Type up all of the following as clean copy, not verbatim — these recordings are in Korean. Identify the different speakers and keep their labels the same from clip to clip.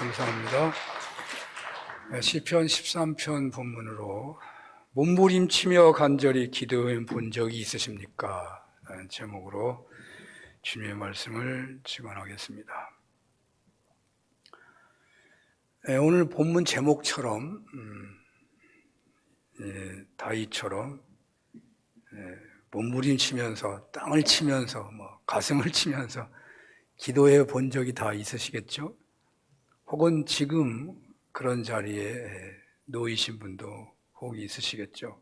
Speaker 1: 감사합니다. 시편 13편 본문으로 몸부림치며 간절히 기도해 본 적이 있으십니까? 라는 제목으로 주님의 말씀을 증언하겠습니다. 오늘 본문 제목처럼 다윗처럼 몸부림치면서 땅을 치면서 가슴을 치면서 기도해 본 적이 다 있으시겠죠? 혹은 지금 그런 자리에 놓이신 분도 혹 있으시겠죠?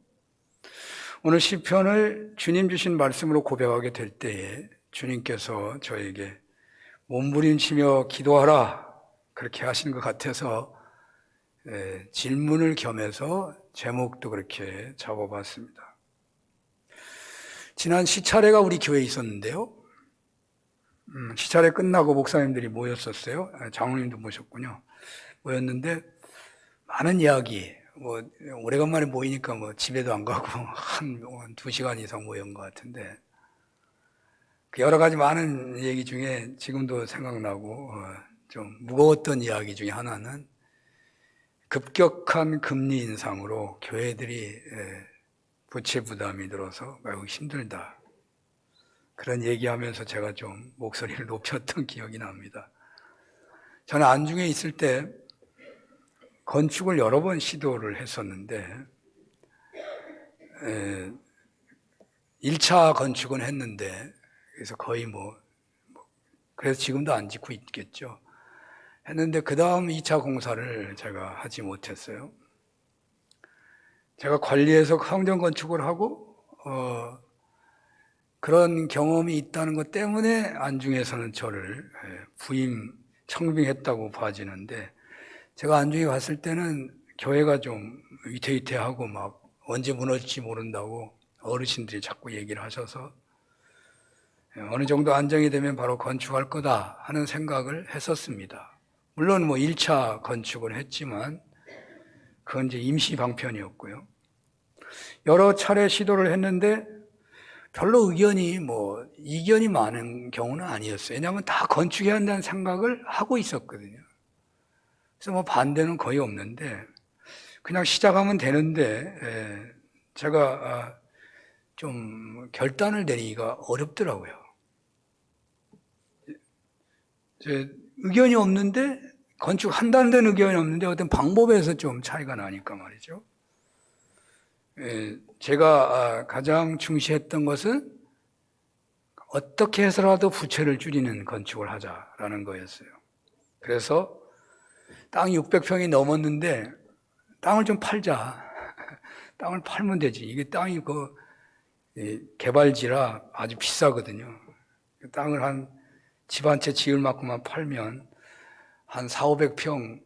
Speaker 1: 오늘 시편을 주님 주신 말씀으로 고백하게 될 때에 주님께서 저에게 몸부림치며 기도하라 그렇게 하신 것 같아서 질문을 겸해서 제목도 그렇게 잡아봤습니다. 지난 시차례가 우리 교회에 있었는데요. 시차례 끝나고 목사님들이 모였었어요. 장로님도 모셨군요. 모였는데 많은 이야기, 오래간만에 모이니까 집에도 안 가고 한 2시간 이상 모인 것 같은데 여러 가지 많은 얘기 중에 지금도 생각나고 좀 무거웠던 이야기 중에 하나는 급격한 금리 인상으로 교회들이 부채 부담이 들어서 매우 힘들다. 그런 얘기하면서 제가 좀 목소리를 높였던 기억이 납니다. 저는 안중에 있을 때 건축을 여러 번 시도를 했었는데 1차 건축은 했는데 그래서 거의 그래서 지금도 안 짓고 있겠죠. 했는데 그 다음 2차 공사를 제가 하지 못했어요. 제가 관리해서 성전 건축을 하고 그런 경험이 있다는 것 때문에 안중에서는 저를 부임 청빙했다고 봐지는데 제가 안중에 갔을 때는 교회가 좀 위태위태하고 언제 무너질지 모른다고 어르신들이 자꾸 얘기를 하셔서 어느 정도 안정이 되면 바로 건축할 거다 하는 생각을 했었습니다. 물론 1차 건축을 했지만 그건 이제 임시 방편이었고요. 여러 차례 시도를 했는데 별로 이견이 많은 경우는 아니었어요. 왜냐하면 다 건축해야 한다는 생각을 하고 있었거든요. 그래서 반대는 거의 없는데 그냥 시작하면 되는데 제가 좀 결단을 내리기가 어렵더라고요. 의견이 없는데 건축한다는 데는 의견이 없는데 어떤 방법에서 좀 차이가 나니까 말이죠. 제가 가장 중시했던 것은 어떻게 해서라도 부채를 줄이는 건축을 하자라는 거였어요. 그래서 땅이 600평이 넘었는데 땅을 좀 팔자. 땅을 팔면 되지. 이게 땅이 개발지라 아주 비싸거든요. 땅을 집 한 채 지을 만큼만 팔면 한 400~500평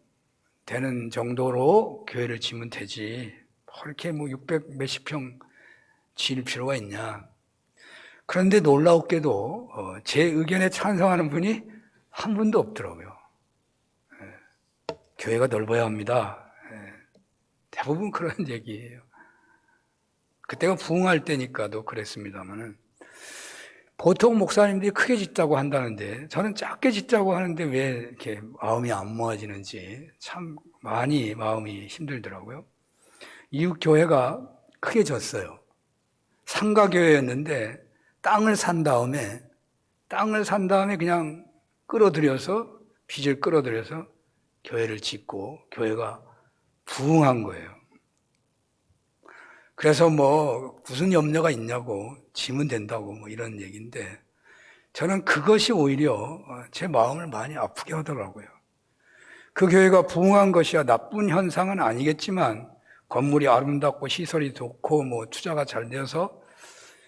Speaker 1: 되는 정도로 교회를 지으면 되지. 그렇게 600 몇십 평 지을 필요가 있냐. 그런데 놀라웠게도 제 의견에 찬성하는 분이 한 분도 없더라고요. 교회가 넓어야 합니다. 대부분 그런 얘기예요. 그때가 부흥할 때니까도 그랬습니다만은 보통 목사님들이 크게 짓자고 한다는데 저는 작게 짓자고 하는데 왜 이렇게 마음이 안 모아지는지 참 많이 마음이 힘들더라고요. 이웃 교회가 크게 졌어요. 상가교회였는데 땅을 산 다음에 그냥 빚을 끌어들여서 교회를 짓고 교회가 부흥한 거예요. 그래서 무슨 염려가 있냐고 지면 된다고 이런 얘기인데 저는 그것이 오히려 제 마음을 많이 아프게 하더라고요. 그 교회가 부흥한 것이야 나쁜 현상은 아니겠지만 건물이 아름답고 시설이 좋고 투자가 잘 되어서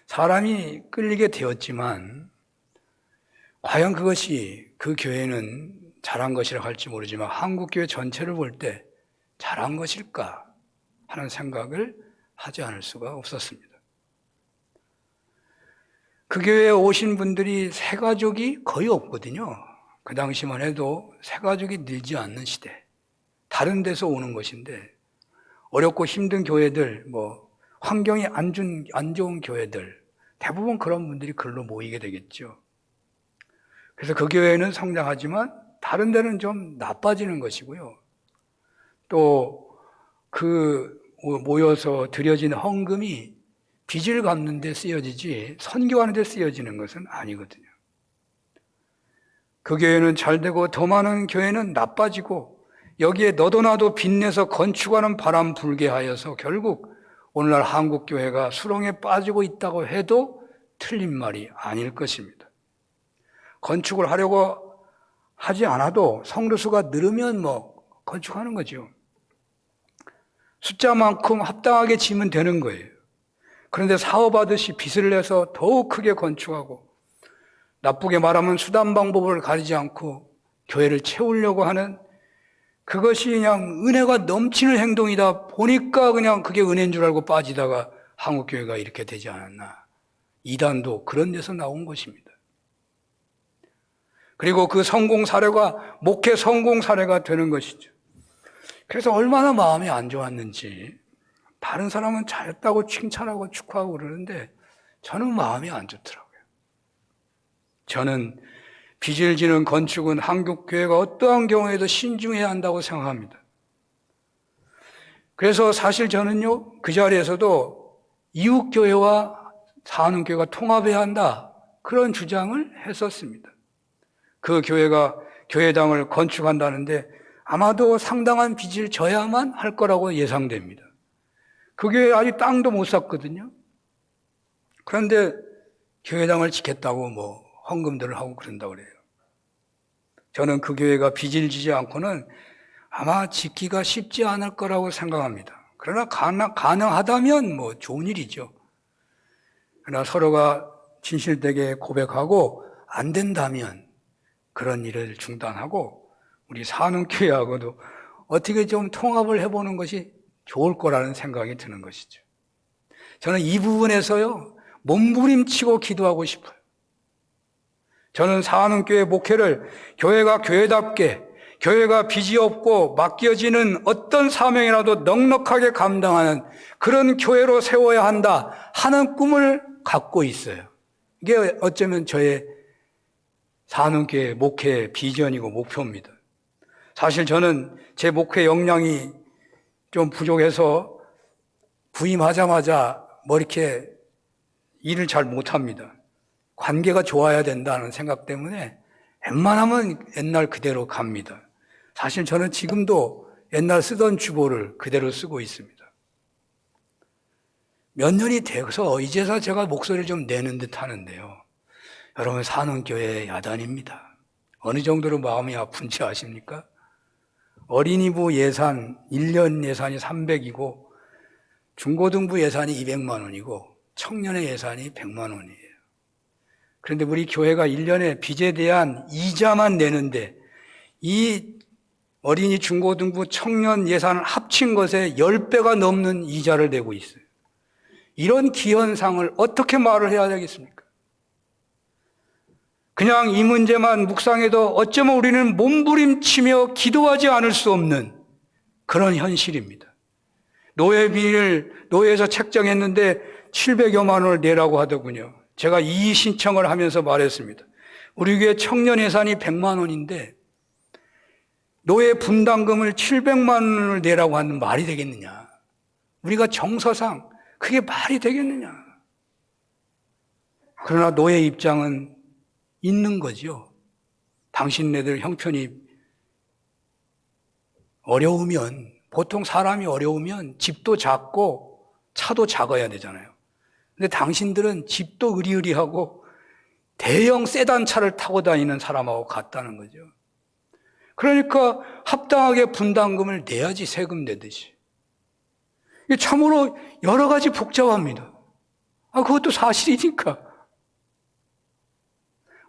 Speaker 1: 사람이 끌리게 되었지만 과연 그것이 그 교회는 잘한 것이라고 할지 모르지만 한국교회 전체를 볼 때 잘한 것일까 하는 생각을 하지 않을 수가 없었습니다. 그 교회에 오신 분들이 새가족이 거의 없거든요. 그 당시만 해도 새가족이 늘지 않는 시대. 다른 데서 오는 것인데 어렵고 힘든 교회들, 환경이 안 좋은 교회들 대부분 그런 분들이 글로 모이게 되겠죠. 그래서 그 교회는 성장하지만 다른 데는 좀 나빠지는 것이고요. 또 그 모여서 드려진 헌금이 빚을 갚는 데 쓰여지지 선교하는 데 쓰여지는 것은 아니거든요. 그 교회는 잘 되고 더 많은 교회는 나빠지고 여기에 너도 나도 빚내서 건축하는 바람 불게 하여서 결국 오늘날 한국 교회가 수렁에 빠지고 있다고 해도 틀린 말이 아닐 것입니다. 건축을 하려고 하지 않아도 성도 수가 늘으면 건축하는 거죠. 숫자만큼 합당하게 지으면 되는 거예요. 그런데 사업하듯이 빚을 내서 더욱 크게 건축하고 나쁘게 말하면 수단 방법을 가리지 않고 교회를 채우려고 하는 그것이 그냥 은혜가 넘치는 행동이다 보니까 그냥 그게 은혜인 줄 알고 빠지다가 한국교회가 이렇게 되지 않았나. 이단도 그런 데서 나온 것입니다. 그리고 그 성공 사례가 목회 성공 사례가 되는 것이죠. 그래서 얼마나 마음이 안 좋았는지 다른 사람은 잘했다고 칭찬하고 축하하고 그러는데 저는 마음이 안 좋더라고요. 저는 빚을 지는 건축은 한국교회가 어떠한 경우에도 신중해야 한다고 생각합니다. 그래서 사실 저는요, 그 자리에서도 이웃교회와 사는교회가 통합해야 한다, 그런 주장을 했었습니다. 그 교회가 교회당을 건축한다는데 아마도 상당한 빚을 져야만 할 거라고 예상됩니다. 그 교회 아직 땅도 못 샀거든요. 그런데 교회당을 지켰다고 헌금들을 하고 그런다고 그래요. 저는 그 교회가 빚을 지지 않고는 아마 지키기가 쉽지 않을 거라고 생각합니다. 그러나 가능하다면 좋은 일이죠. 그러나 서로가 진실되게 고백하고 안 된다면 그런 일을 중단하고 우리 사는교회하고도 어떻게 좀 통합을 해보는 것이 좋을 거라는 생각이 드는 것이죠. 저는 이 부분에서요, 몸부림치고 기도하고 싶어요. 저는 사는교회 목회를 교회가 교회답게, 교회가 빚이 없고 맡겨지는 어떤 사명이라도 넉넉하게 감당하는 그런 교회로 세워야 한다 하는 꿈을 갖고 있어요. 이게 어쩌면 저의 사는교회 목회 비전이고 목표입니다. 사실 저는 제 목회 역량이 좀 부족해서 부임하자마자 이렇게 일을 잘 못합니다. 관계가 좋아야 된다는 생각 때문에 웬만하면 옛날 그대로 갑니다. 사실 저는 지금도 옛날 쓰던 주보를 그대로 쓰고 있습니다. 몇 년이 돼서 이제서 제가 목소리를 좀 내는 듯 하는데요. 여러분, 사는교회 야단입니다. 어느 정도로 마음이 아픈지 아십니까? 어린이부 예산, 1년 예산이 300이고 중고등부 예산이 200만 원이고 청년의 예산이 100만 원이에요. 그런데 우리 교회가 1년에 빚에 대한 이자만 내는데 이 어린이, 중고등부, 청년 예산을 합친 것에 10배가 넘는 이자를 내고 있어요. 이런 기현상을 어떻게 말을 해야 되겠습니까? 그냥 이 문제만 묵상해도 어쩌면 우리는 몸부림치며 기도하지 않을 수 없는 그런 현실입니다. 노예비를 노예에서 책정했는데 700여만 원을 내라고 하더군요. 제가 이의 신청을 하면서 말했습니다. 우리 교회 청년 예산이 100만 원인데 노예 분담금을 700만 원을 내라고 하는 말이 되겠느냐? 우리가 정서상 그게 말이 되겠느냐? 그러나 노예 입장은 있는 거죠. 당신네들 형편이 어려우면, 보통 사람이 어려우면 집도 작고 차도 작아야 되잖아요. 근데 당신들은 집도 으리으리하고 대형 세단 차를 타고 다니는 사람하고 같다는 거죠. 그러니까 합당하게 분담금을 내야지, 세금 내듯이. 참으로 여러 가지 복잡합니다. 그것도 사실이니까.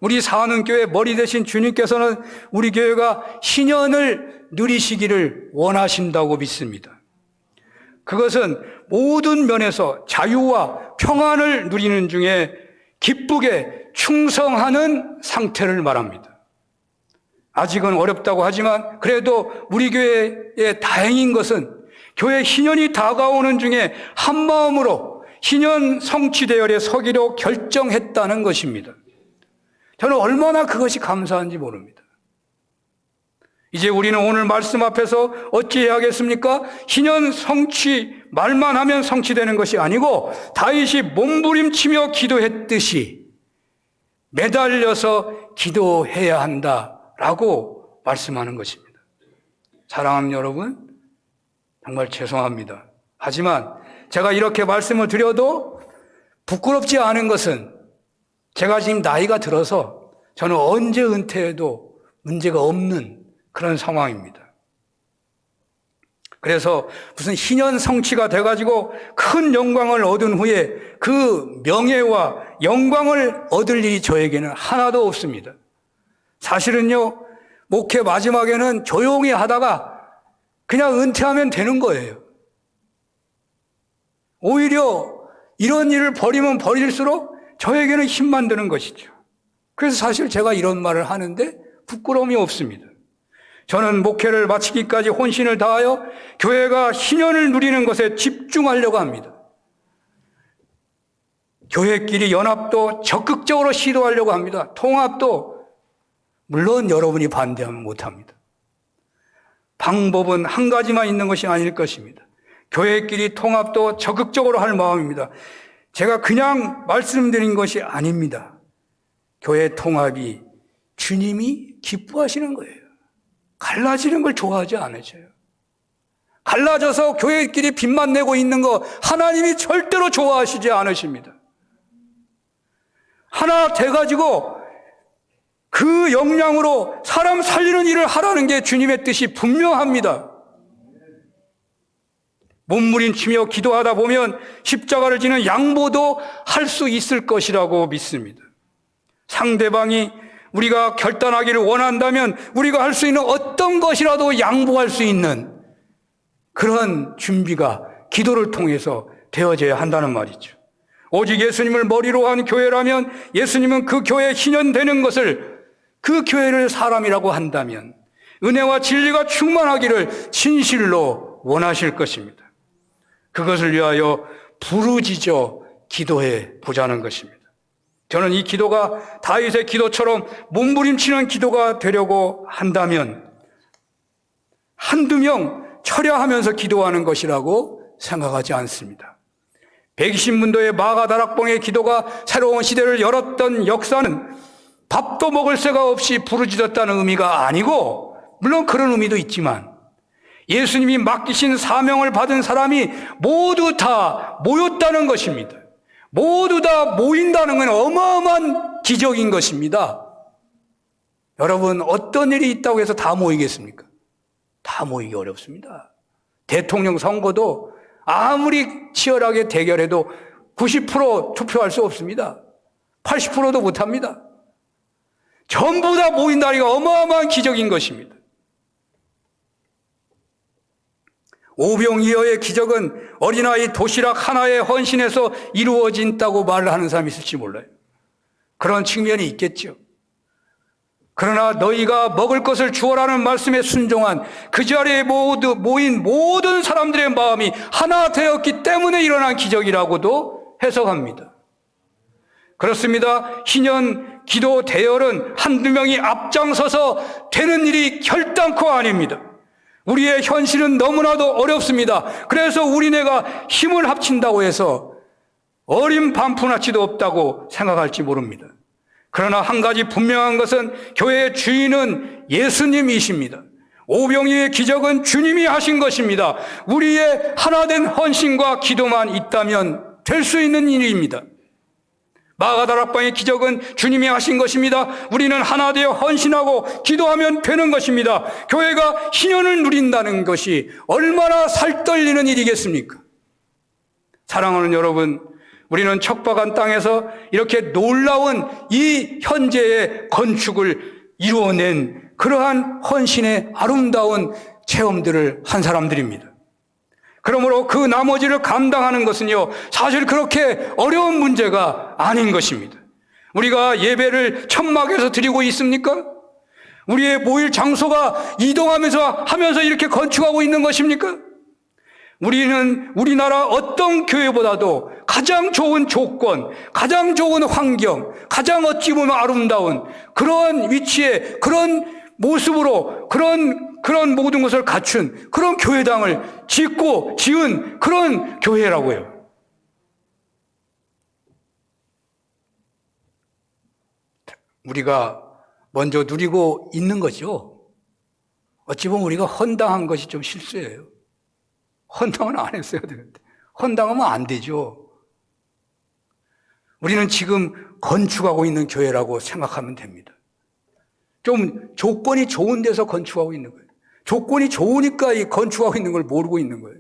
Speaker 1: 우리 사는교회 머리 대신 주님께서는 우리 교회가 희년을 누리시기를 원하신다고 믿습니다. 그것은 모든 면에서 자유와 평안을 누리는 중에 기쁘게 충성하는 상태를 말합니다. 아직은 어렵다고 하지만 그래도 우리 교회의 다행인 것은 교회 희년이 다가오는 중에 한마음으로 희년 성취대열에 서기로 결정했다는 것입니다. 저는 얼마나 그것이 감사한지 모릅니다. 이제 우리는 오늘 말씀 앞에서 어찌해야 하겠습니까? 희년 성취, 말만 하면 성취되는 것이 아니고 다윗이 몸부림치며 기도했듯이 매달려서 기도해야 한다라고 말씀하는 것입니다. 사랑하는 여러분, 정말 죄송합니다. 하지만 제가 이렇게 말씀을 드려도 부끄럽지 않은 것은 제가 지금 나이가 들어서 저는 언제 은퇴해도 문제가 없는 그런 상황입니다. 그래서 무슨 희년 성취가 돼가지고 큰 영광을 얻은 후에 그 명예와 영광을 얻을 일이 저에게는 하나도 없습니다. 사실은요, 목회 마지막에는 조용히 하다가 그냥 은퇴하면 되는 거예요. 오히려 이런 일을 벌이면 벌일수록 저에게는 힘만 드는 것이죠. 그래서 사실 제가 이런 말을 하는데 부끄러움이 없습니다. 저는 목회를 마치기까지 혼신을 다하여 교회가 희년을 누리는 것에 집중하려고 합니다. 교회끼리 연합도 적극적으로 시도하려고 합니다. 통합도 물론 여러분이 반대하면 못합니다. 방법은 한 가지만 있는 것이 아닐 것입니다. 교회끼리 통합도 적극적으로 할 마음입니다. 제가 그냥 말씀드린 것이 아닙니다. 교회 통합이 주님이 기뻐하시는 거예요. 갈라지는 걸 좋아하지 않으셔요. 갈라져서 교회끼리 빚만 내고 있는 거 하나님이 절대로 좋아하시지 않으십니다. 하나 돼가지고 그 역량으로 사람 살리는 일을 하라는 게 주님의 뜻이 분명합니다. 몸부림치며 기도하다 보면 십자가를 지는 양보도 할 수 있을 것이라고 믿습니다. 상대방이 우리가 결단하기를 원한다면 우리가 할 수 있는 어떤 것이라도 양보할 수 있는 그런 준비가 기도를 통해서 되어져야 한다는 말이죠. 오직 예수님을 머리로 한 교회라면 예수님은 그 교회에 희년되는 것을, 그 교회를 사람이라고 한다면 은혜와 진리가 충만하기를 진실로 원하실 것입니다. 그것을 위하여 부르짖어 기도해 보자는 것입니다. 저는 이 기도가 다윗의 기도처럼 몸부림치는 기도가 되려고 한다면 한두 명 철야하면서 기도하는 것이라고 생각하지 않습니다. 120문도의 마가다락봉의 기도가 새로운 시대를 열었던 역사는 밥도 먹을 새가 없이 부르짖었다는 의미가 아니고, 물론 그런 의미도 있지만 예수님이 맡기신 사명을 받은 사람이 모두 다 모였다는 것입니다. 모두 다 모인다는 건 어마어마한 기적인 것입니다. 여러분, 어떤 일이 있다고 해서 다 모이겠습니까? 다 모이기 어렵습니다. 대통령 선거도 아무리 치열하게 대결해도 90% 투표할 수 없습니다. 80%도 못합니다. 전부 다 모인다니까 어마어마한 기적인 것입니다. 오병이어의 기적은 어린아이 도시락 하나에 헌신해서 이루어진다고 말을 하는 사람이 있을지 몰라요. 그런 측면이 있겠죠. 그러나 너희가 먹을 것을 주어라는 말씀에 순종한 그 자리에 모인 모든 사람들의 마음이 하나 되었기 때문에 일어난 기적이라고도 해석합니다. 그렇습니다. 희년 기도 대열은 한두 명이 앞장서서 되는 일이 결단코 아닙니다. 우리의 현실은 너무나도 어렵습니다. 그래서 우리네가 힘을 합친다고 해서 어린 반푼아치도 없다고 생각할지 모릅니다. 그러나 한 가지 분명한 것은 교회의 주인은 예수님이십니다. 오병이의 기적은 주님이 하신 것입니다. 우리의 하나된 헌신과 기도만 있다면 될 수 있는 일입니다. 마가다락방의 기적은 주님이 하신 것입니다. 우리는 하나 되어 헌신하고 기도하면 되는 것입니다. 교회가 희년을 누린다는 것이 얼마나 살떨리는 일이겠습니까? 사랑하는 여러분, 우리는 척박한 땅에서 이렇게 놀라운 이 현재의 건축을 이루어낸 그러한 헌신의 아름다운 체험들을 한 사람들입니다. 그러므로 그 나머지를 감당하는 것은요, 사실 그렇게 어려운 문제가 아닌 것입니다. 우리가 예배를 천막에서 드리고 있습니까? 우리의 모일 장소가 이동하면서 이렇게 건축하고 있는 것입니까? 우리는 우리나라 어떤 교회보다도 가장 좋은 조건, 가장 좋은 환경, 가장 어찌 보면 아름다운 그런 위치에, 그런 모습으로 그런 모든 것을 갖춘 그런 교회당을 짓고 지은 그런 교회라고요. 우리가 먼저 누리고 있는 거죠. 어찌 보면 우리가 헌당한 것이 좀 실수예요. 헌당은 안 했어야 되는데. 헌당하면 안 되죠. 우리는 지금 건축하고 있는 교회라고 생각하면 됩니다. 좀 조건이 좋은 데서 건축하고 있는 거예요. 조건이 좋으니까 이 건축하고 있는 걸 모르고 있는 거예요.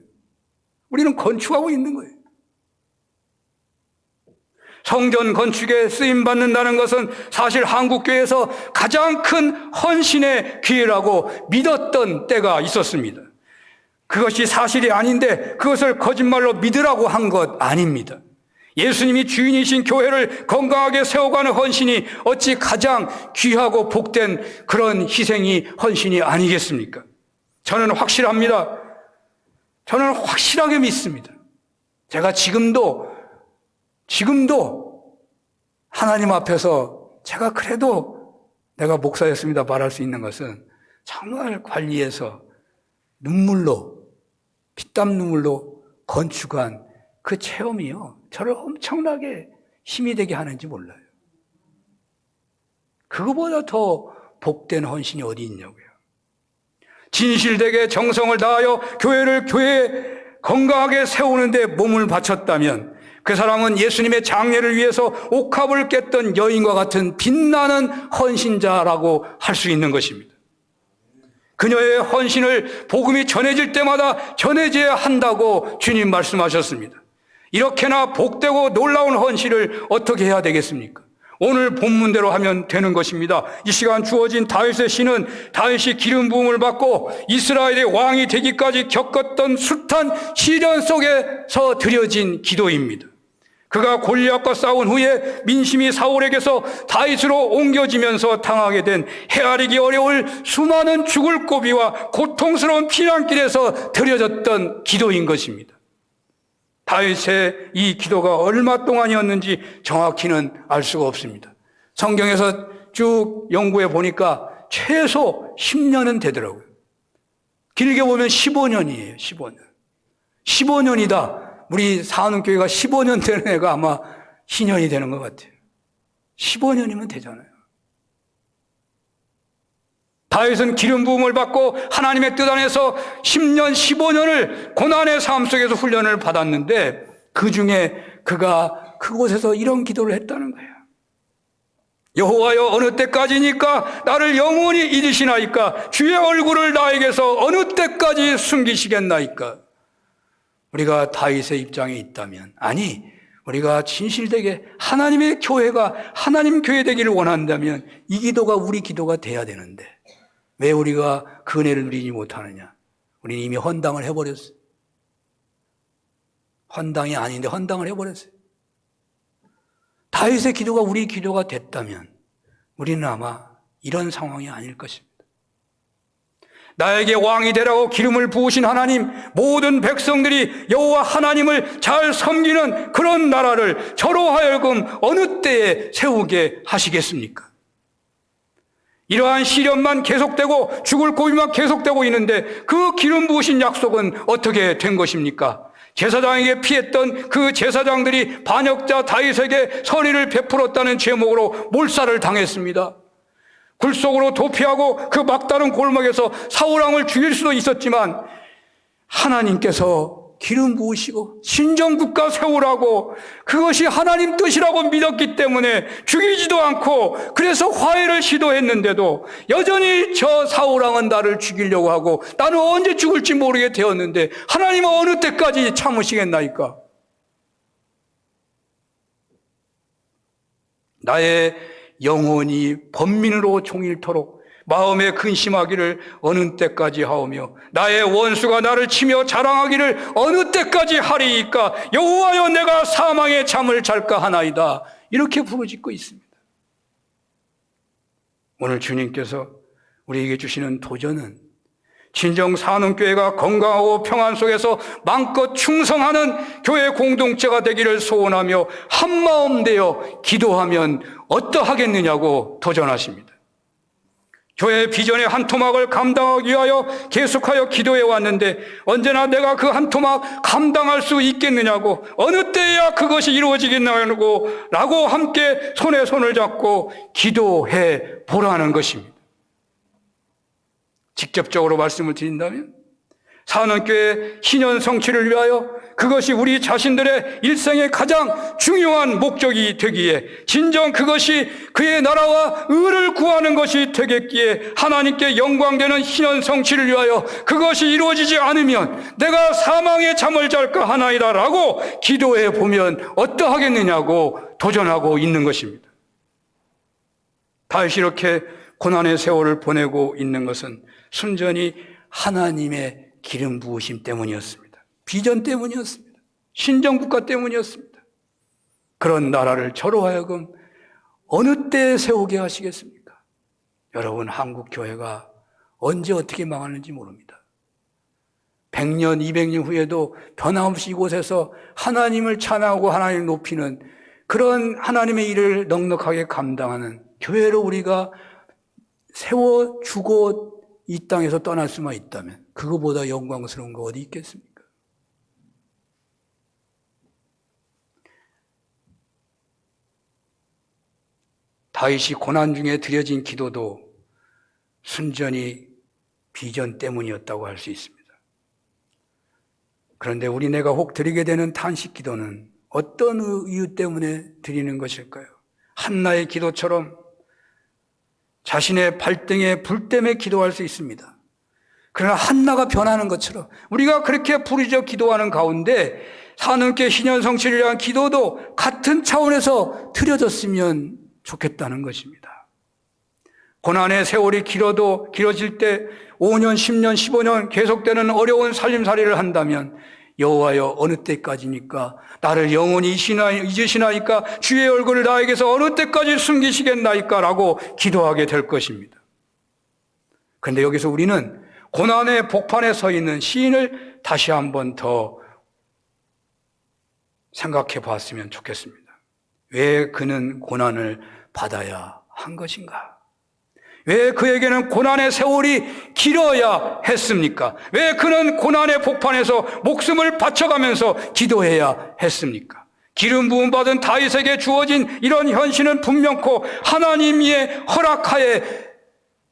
Speaker 1: 우리는 건축하고 있는 거예요. 성전 건축에 쓰임받는다는 것은 사실 한국교회에서 가장 큰 헌신의 기회라고 믿었던 때가 있었습니다. 그것이 사실이 아닌데 그것을 거짓말로 믿으라고 한 것 아닙니다. 예수님이 주인이신 교회를 건강하게 세워가는 헌신이 어찌 가장 귀하고 복된 그런 희생이 헌신이 아니겠습니까? 저는 확실합니다. 저는 확실하게 믿습니다. 제가 지금도 하나님 앞에서 제가 그래도 내가 목사였습니다 말할 수 있는 것은 정말 관리해서 눈물로 피땀 눈물로 건축한 그 체험이요 저를 엄청나게 힘이 되게 하는지 몰라요. 그거보다 더 복된 헌신이 어디 있냐고요. 진실되게 정성을 다하여 교회를 건강하게 세우는 데 몸을 바쳤다면 그 사람은 예수님의 장례를 위해서 옥합을 깼던 여인과 같은 빛나는 헌신자라고 할 수 있는 것입니다. 그녀의 헌신을 복음이 전해질 때마다 전해져야 한다고 주님 말씀하셨습니다. 이렇게나 복되고 놀라운 헌신을 어떻게 해야 되겠습니까? 오늘 본문대로 하면 되는 것입니다. 이 시간 주어진 다윗의 시는 다윗이 기름 부음을 받고 이스라엘의 왕이 되기까지 겪었던 숱한 시련 속에서 드려진 기도입니다. 그가 골리앗과 싸운 후에 민심이 사울에게서 다윗으로 옮겨지면서 당하게 된 헤아리기 어려울 수많은 죽을 고비와 고통스러운 피난길에서 드려졌던 기도인 것입니다. 다윗의 이 기도가 얼마 동안이었는지 정확히는 알 수가 없습니다. 성경에서 쭉 연구해 보니까 최소 10년은 되더라고요. 길게 보면 15년이에요. 15년. 15년이다. 우리 사는교회가 15년 되는 애가 아마 신년이 되는 것 같아요. 15년이면 되잖아요. 다윗은 기름 부음을 받고 하나님의 뜻 안에서 10년, 15년을 고난의 삶 속에서 훈련을 받았는데 그 중에 그가 그곳에서 이런 기도를 했다는 거예요. 여호와여 어느 때까지니까 나를 영원히 잊으시나이까 주의 얼굴을 나에게서 어느 때까지 숨기시겠나이까. 우리가 다윗의 입장에 있다면 아니 우리가 진실되게 하나님의 교회가 하나님 교회 되기를 원한다면 이 기도가 우리 기도가 돼야 되는데 왜 우리가 그 은혜를 누리지 못하느냐? 우리는 이미 헌당을 해버렸어요. 헌당이 아닌데 헌당을 해버렸어요. 다윗의 기도가 우리 기도가 됐다면 우리는 아마 이런 상황이 아닐 것입니다. 나에게 왕이 되라고 기름을 부으신 하나님, 모든 백성들이 여호와 하나님을 잘 섬기는 그런 나라를 저로 하여금 어느 때에 세우게 하시겠습니까? 이러한 시련만 계속되고 죽을 고비만 계속되고 있는데 그 기름 부으신 약속은 어떻게 된 것입니까? 제사장에게 피했던 그 제사장들이 반역자 다윗에게 선의를 베풀었다는 제목으로 몰살을 당했습니다. 굴속으로 도피하고 그 막다른 골목에서 사울왕을 죽일 수도 있었지만 하나님께서 기름 부으시고 신정국가 세우라고 그것이 하나님 뜻이라고 믿었기 때문에 죽이지도 않고 그래서 화해를 시도했는데도 여전히 저 사울왕은 나를 죽이려고 하고 나는 언제 죽을지 모르게 되었는데 하나님은 어느 때까지 참으시겠나이까? 나의 영혼이 번민으로 종일토록 마음에 근심하기를 어느 때까지 하오며 나의 원수가 나를 치며 자랑하기를 어느 때까지 하리이까? 여호와여 내가 사망의 잠을 잘까 하나이다. 이렇게 부르짖고 있습니다. 오늘 주님께서 우리에게 주시는 도전은 진정 사는교회가 건강하고 평안 속에서 마음껏 충성하는 교회 공동체가 되기를 소원하며 한마음 되어 기도하면 어떠하겠느냐고 도전하십니다. 교회 비전의 한 토막을 감당하기 위하여 계속하여 기도해 왔는데 언제나 내가 그 한 토막 감당할 수 있겠느냐고, 어느 때야 그것이 이루어지겠냐고 라고 함께 손에 손을 잡고 기도해 보라는 것입니다. 직접적으로 말씀을 드린다면 산원교회 신년 성취를 위하여 그것이 우리 자신들의 일생의 가장 중요한 목적이 되기에, 진정 그것이 그의 나라와 의를 구하는 것이 되겠기에 하나님께 영광되는 신년 성취를 위하여 그것이 이루어지지 않으면 내가 사망의 잠을 잘까 하나이다 라고 기도해 보면 어떠하겠느냐고 도전하고 있는 것입니다. 다시 이렇게 고난의 세월을 보내고 있는 것은 순전히 하나님의 기름 부으심 때문이었습니다. 비전 때문이었습니다. 신정국가 때문이었습니다. 그런 나라를 저로 하여금 어느 때에 세우게 하시겠습니까? 여러분, 한국 교회가 언제 어떻게 망하는지 모릅니다. 100년, 200년 후에도 변함없이 이곳에서 하나님을 찬양하고 하나님을 높이는 그런 하나님의 일을 넉넉하게 감당하는 교회로 우리가 세워주고 이 땅에서 떠날 수만 있다면 그거보다 영광스러운 거 어디 있겠습니까? 다윗이 고난 중에 드려진 기도도 순전히 비전 때문이었다고 할 수 있습니다. 그런데 우리네가 혹 드리게 되는 탄식 기도는 어떤 이유 때문에 드리는 것일까요? 한나의 기도처럼 자신의 발등에 불 때문에 기도할 수 있습니다. 그러나 한나가 변하는 것처럼 우리가 그렇게 부르짖어 기도하는 가운데 산업계 신년 성취를 위한 기도도 같은 차원에서 드려졌으면 좋겠다는 것입니다. 고난의 세월이 길어질 때 5년, 10년, 15년 계속되는 어려운 살림살이를 한다면 여호와여 어느 때까지니까 나를 영원히 잊으시나이까 주의 얼굴을 나에게서 어느 때까지 숨기시겠나이까 라고 기도하게 될 것입니다. 그런데 여기서 우리는 고난의 복판에 서 있는 시인을 다시 한번 더 생각해 봤으면 좋겠습니다. 왜 그는 고난을 받아야 한 것인가? 왜 그에게는 고난의 세월이 길어야 했습니까? 왜 그는 고난의 복판에서 목숨을 바쳐가면서 기도해야 했습니까? 기름 부음 받은 다윗에게 주어진 이런 현실은 분명코 하나님의 허락하에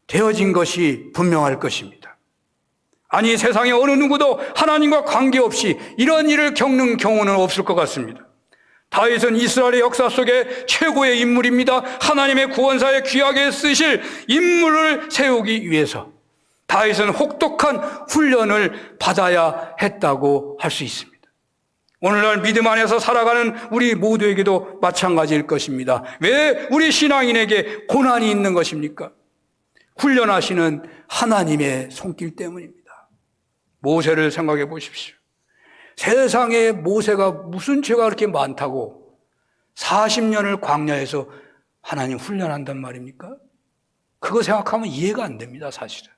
Speaker 1: 되어진 것이 분명할 것입니다. 아니, 세상에 어느 누구도 하나님과 관계없이 이런 일을 겪는 경우는 없을 것 같습니다. 다윗은 이스라엘의 역사 속에 최고의 인물입니다. 하나님의 구원사에 귀하게 쓰실 인물을 세우기 위해서 다윗은 혹독한 훈련을 받아야 했다고 할 수 있습니다. 오늘날 믿음 안에서 살아가는 우리 모두에게도 마찬가지일 것입니다. 왜 우리 신앙인에게 고난이 있는 것입니까? 훈련하시는 하나님의 손길 때문입니다. 모세를 생각해 보십시오. 세상에 모세가 무슨 죄가 그렇게 많다고 40년을 광야에서 하나님 훈련한단 말입니까? 그거 생각하면 이해가 안 됩니다, 사실은.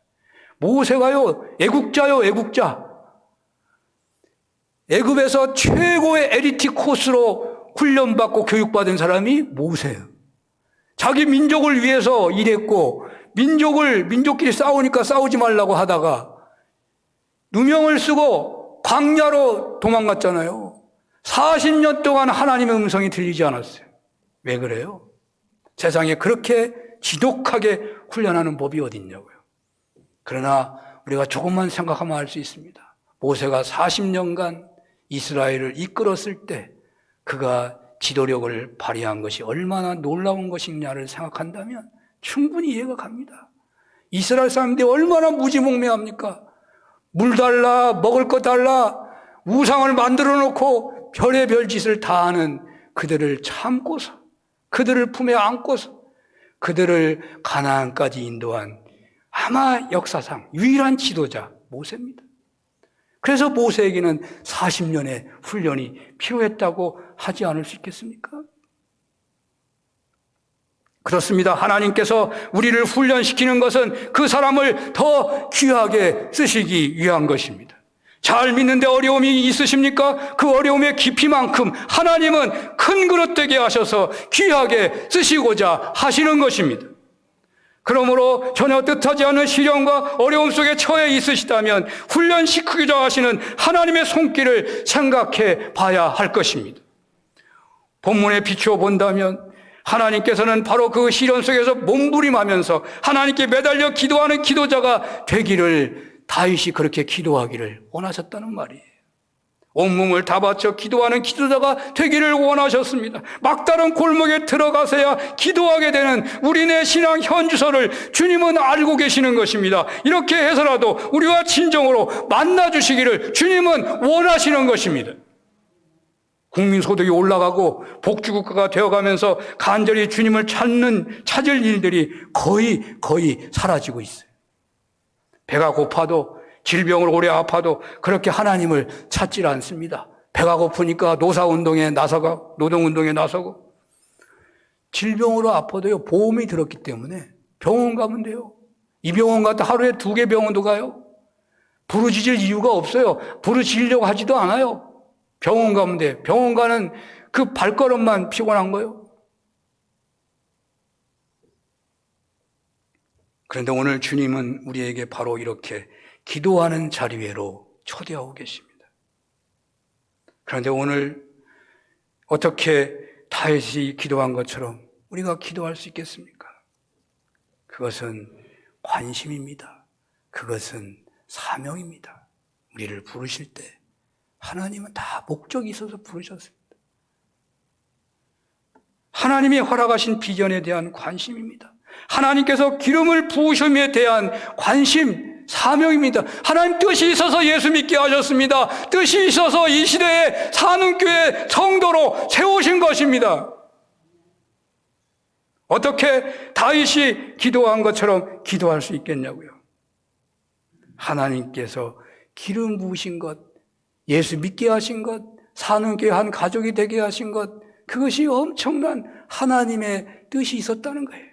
Speaker 1: 모세가요, 애국자요, 애국자. 애굽에서 최고의 엘리트 코스로 훈련받고 교육받은 사람이 모세예요. 자기 민족을 위해서 일했고, 민족끼리 싸우니까 싸우지 말라고 하다가 누명을 쓰고 광야로 도망갔잖아요. 40년 동안 하나님의 음성이 들리지 않았어요. 왜 그래요? 세상에 그렇게 지독하게 훈련하는 법이 어디 있냐고요. 그러나 우리가 조금만 생각하면 알 수 있습니다. 모세가 40년간 이스라엘을 이끌었을 때 그가 지도력을 발휘한 것이 얼마나 놀라운 것이냐를 생각한다면 충분히 이해가 갑니다. 이스라엘 사람들이 얼마나 무지몽매합니까? 물 달라, 먹을 것 달라, 우상을 만들어 놓고 별의별 짓을 다 하는 그들을 참고서, 그들을 품에 안고서 그들을 가나안까지 인도한 아마 역사상 유일한 지도자 모세입니다. 그래서 모세에게는 40년의 훈련이 필요했다고 하지 않을 수 있겠습니까? 그렇습니다. 하나님께서 우리를 훈련시키는 것은 그 사람을 더 귀하게 쓰시기 위한 것입니다. 잘 믿는데 어려움이 있으십니까? 그 어려움의 깊이만큼 하나님은 큰 그릇 되게 하셔서 귀하게 쓰시고자 하시는 것입니다. 그러므로 전혀 뜻하지 않은 시련과 어려움 속에 처해 있으시다면 훈련시키고자 하시는 하나님의 손길을 생각해 봐야 할 것입니다. 본문에 비추어 본다면 하나님께서는 바로 그 시련 속에서 몸부림하면서 하나님께 매달려 기도하는 기도자가 되기를, 다윗이 그렇게 기도하기를 원하셨다는 말이에요. 온몸을 다 바쳐 기도하는 기도자가 되기를 원하셨습니다. 막다른 골목에 들어가서야 기도하게 되는 우리네 신앙 현주소를 주님은 알고 계시는 것입니다. 이렇게 해서라도 우리와 진정으로 만나주시기를 주님은 원하시는 것입니다. 국민소득이 올라가고 복지국가가 되어가면서 간절히 주님을 찾을 일들이 거의 사라지고 있어요. 배가 고파도, 질병으로 오래 아파도 그렇게 하나님을 찾질 않습니다. 배가 고프니까 노동운동에 나서고, 질병으로 아파도요, 보험이 들었기 때문에 병원 가면 돼요. 이 병원 갔다 하루에 2개 병원도 가요. 부르짖을 이유가 없어요. 부르짖으려고 하지도 않아요. 병원 가면 돼. 병원 가는 그 발걸음만 피곤한 거예요. 그런데 오늘 주님은 우리에게 바로 이렇게 기도하는 자리로 초대하고 계십니다. 그런데 오늘 어떻게 다윗이 기도한 것처럼 우리가 기도할 수 있겠습니까? 그것은 관심입니다. 그것은 사명입니다. 우리를 부르실 때 하나님은 다 목적이 있어서 부르셨습니다. 하나님이 허락하신 비전에 대한 관심입니다. 하나님께서 기름을 부으심에 대한 관심, 사명입니다. 하나님 뜻이 있어서 예수 믿게 하셨습니다. 뜻이 있어서 이 시대에 사는 교회 성도로 세우신 것입니다. 어떻게 다윗이 기도한 것처럼 기도할 수 있겠냐고요. 하나님께서 기름 부으신 것, 예수 믿게 하신 것, 사는 교회 한 가족이 되게 하신 것, 그것이 엄청난 하나님의 뜻이 있었다는 거예요.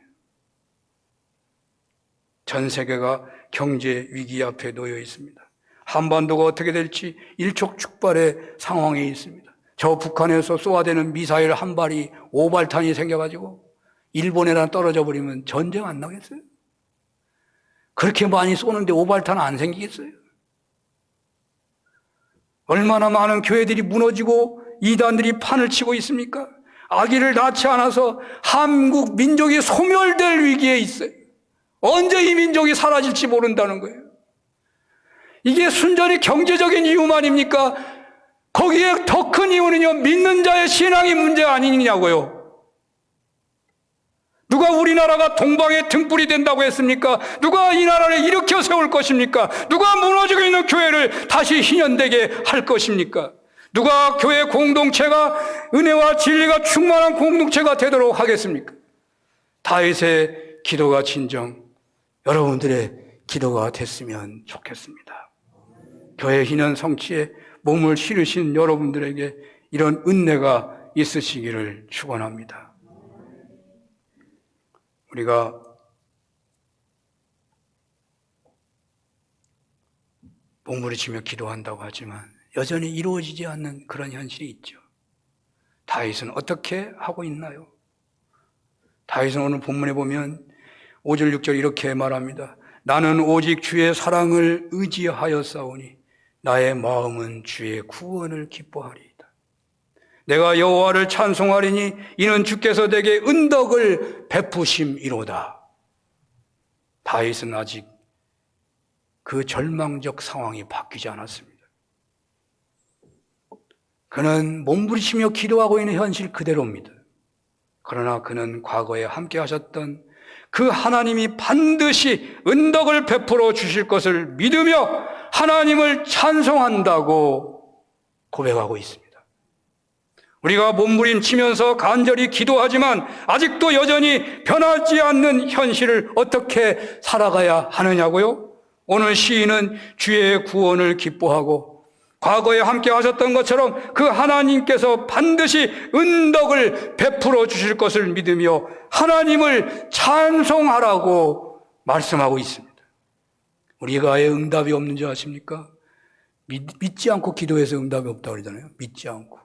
Speaker 1: 전 세계가 경제 위기 앞에 놓여 있습니다. 한반도가 어떻게 될지 일촉즉발의 상황에 있습니다. 저 북한에서 쏘아대는 미사일 한 발이 5발탄이 생겨가지고 일본에나 떨어져 버리면 전쟁 안 나겠어요? 그렇게 많이 쏘는데 5발탄 안 생기겠어요? 얼마나 많은 교회들이 무너지고 이단들이 판을 치고 있습니까? 아기를 낳지 않아서 한국 민족이 소멸될 위기에 있어요. 언제 이 민족이 사라질지 모른다는 거예요. 이게 순전히 경제적인 이유만입니까? 거기에 더 큰 이유는요, 믿는 자의 신앙이 문제 아니냐고요. 누가 우리나라가 동방의 등불이 된다고 했습니까? 누가 이 나라를 일으켜 세울 것입니까? 누가 무너지고 있는 교회를 다시 희년되게 할 것입니까? 누가 교회 공동체가 은혜와 진리가 충만한 공동체가 되도록 하겠습니까? 다윗의 기도가 진정 여러분들의 기도가 됐으면 좋겠습니다. 교회 희년 성취에 몸을 실으신 여러분들에게 이런 은혜가 있으시기를 축원합니다. 우리가 몸부림치며 기도한다고 하지만 여전히 이루어지지 않는 그런 현실이 있죠. 다윗은 어떻게 하고 있나요? 다윗은 오늘 본문에 보면 5절 6절 이렇게 말합니다. 나는 오직 주의 사랑을 의지하였사오니 나의 마음은 주의 구원을 기뻐하리이다. 내가 여호와를 찬송하리니 이는 주께서 내게 은덕을 베푸심이로다. 다윗은 아직 그 절망적 상황이 바뀌지 않았습니다. 그는 몸부림치며 기도하고 있는 현실 그대로입니다. 그러나 그는 과거에 함께 하셨던 그 하나님이 반드시 은덕을 베풀어 주실 것을 믿으며 하나님을 찬송한다고 고백하고 있습니다. 우리가 몸부림치면서 간절히 기도하지만 아직도 여전히 변하지 않는 현실을 어떻게 살아가야 하느냐고요? 오늘 시인은 주의 구원을 기뻐하고 과거에 함께 하셨던 것처럼 그 하나님께서 반드시 은덕을 베풀어 주실 것을 믿으며 하나님을 찬송하라고 말씀하고 있습니다. 우리가 왜 응답이 없는지 아십니까? 믿지 않고 기도해서 응답이 없다고 그러잖아요. 믿지 않고.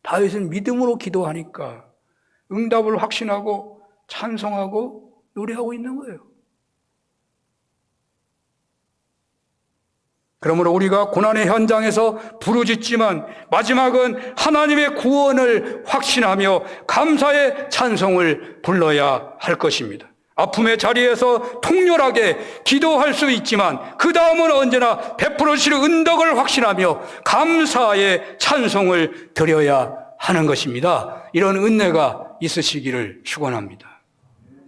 Speaker 1: 다윗은 믿음으로 기도하니까 응답을 확신하고 찬송하고 노래하고 있는 거예요. 그러므로 우리가 고난의 현장에서 부르짖지만 마지막은 하나님의 구원을 확신하며 감사의 찬송을 불러야 할 것입니다. 아픔의 자리에서 통렬하게 기도할 수 있지만 그 다음은 언제나 베풀어 주실 은덕을 확신하며 감사의 찬송을 드려야 하는 것입니다. 이런 은혜가 있으시기를 축원합니다.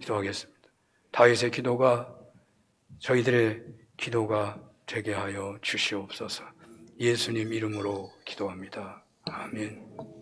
Speaker 1: 기도하겠습니다. 다윗의 기도가 저희들의 기도가 되게 하여 주시옵소서. 예수님 이름으로 기도합니다. 아멘.